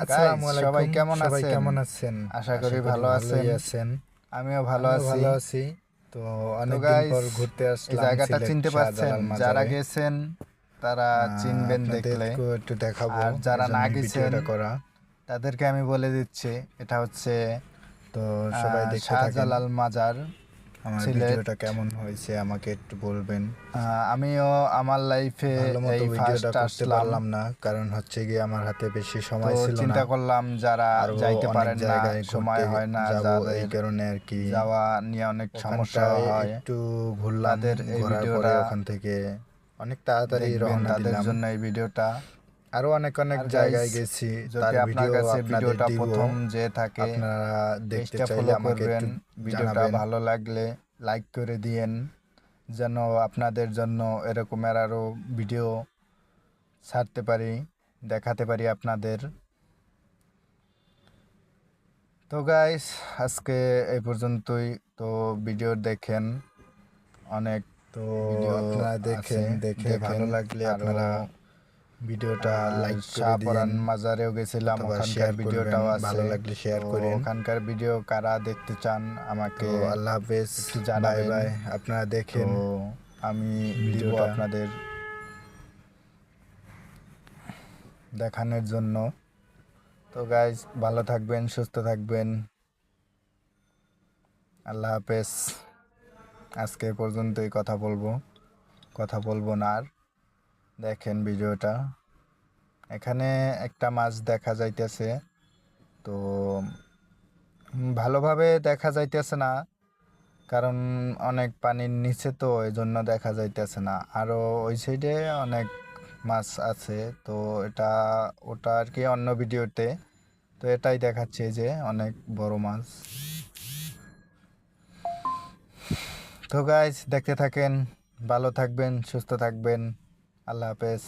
আসসালামু সবাই আলাইকুম। কেমন সবাই আছেন? কেমন আছেন? আশা করি ভালো ভালোই আছেন। আছেন। আমিও ভালো আমিও আছি। ভালো আছি। তো তো অনেকদিন গাইস, পর ঘুরতে এই আসলাম জায়গাটা সিলেট চিনতে পারছেন? শাহজালাল যারা মাজারে। গেছেন তারা চিনবেন দেখলে, আপনাদেরকেও একটু দেখাবো, আর যারা না এজন্যই গেছেন ভিডিওটা করা। তাদেরকে আমি বলে দিচ্ছি, এটা হচ্ছে তো সবাই দেখতে থাকেন। শাহজালাল মাজার, আমার সিলেট। ভিডিওটা কেমন হয়েছে আমাকে একটু বলবেন। আমিও আমার লাইফে ভালো মতো এই ভিডিওটা ফার্স্ট করতে আসলাম, পারলাম না, কারণ হচ্ছে গিয়ে আমার হাতে বেশি তো সময় ছিল না। চিন্তা করলাম যারা আরও যাইতে অনেক পারেন না, জায়গায় ঘুরতে সময় হয় না, যাব, এই যাদের কারণে আর কি যাওয়া নিয়ে অনেক সমস্যা ওখানটায় হয়, একটু ঘুরলাম। তাদের এই ঘোরার পরে ভিডিওটা ওখান থেকে অনেক তাড়াতাড়ি দেখবেন, রওনা তাদের দিলাম। জন্য এই ভিডিওটা। আরও অনেক অনেক আর গাইস, জায়গায় গেছি, যদি তার আপনার ভিডিও কাছে আপনাদের ভিডিওটা দিব। প্রথম যে থাকে, আপনারা দেখতে পেজটা চাইলে ফলো আমাকে করবেন, একটু ভিডিওটা জানাবেন। ভালো লাগলে লাইক করে দিয়েন, যেন আপনাদের জন্য এরকমের আরও ভিডিও ছাড়তে পারি, দেখাতে পারি আপনাদের। তো গাইস, আজকে এই পর্যন্তই। তো ভিডিও দেখেন, অনেক তো ভিডিও আপনারা আছে, দেখে দেখেন। ভালো লাগলে আরও আপনারা ভিডিওটা লাইক করে দিয়েন, শাহপরান মাজারেও গেছিলাম, অথবা ওখানকার শেয়ার করবেন। ভিডিওটাও আছে। ভালো লাগলে তো শেয়ার করেন। ওখানকার ভিডিও কারা দেখতে চান তো আমাকে আল্লাহ হাফেজ, একটু বাই জানাবেন। বাই। আপনারা তো দেখেন আমি দিব ভিডিওটা। আপনাদের দেখানোর জন্য। তো গাইজ, ভালো থাকবেন, সুস্থ থাকবেন। আল্লাহ হাফেজ। আজকে এ পর্যন্তই কথা বলবো না আর। দেখেন ভিডিওটা, এখানে একটা মাছ দেখা যাইতেছে, তো ভালোভাবে দেখা যাইতেছে না, কারণ অনেক পানির নিচে, তো এই জন্য দেখা যাইতেছে না। আরও ওই সাইডে অনেক মাছ আছে, তো ওটা আর কি অন্য ভিডিওতে। তো এটাই দেখাচ্ছে যে অনেক বড় মাছ। তো গাইস, দেখতে থাকেন, ভালো থাকবেন, সুস্থ থাকবেন। আল্লাহ হাফেজ।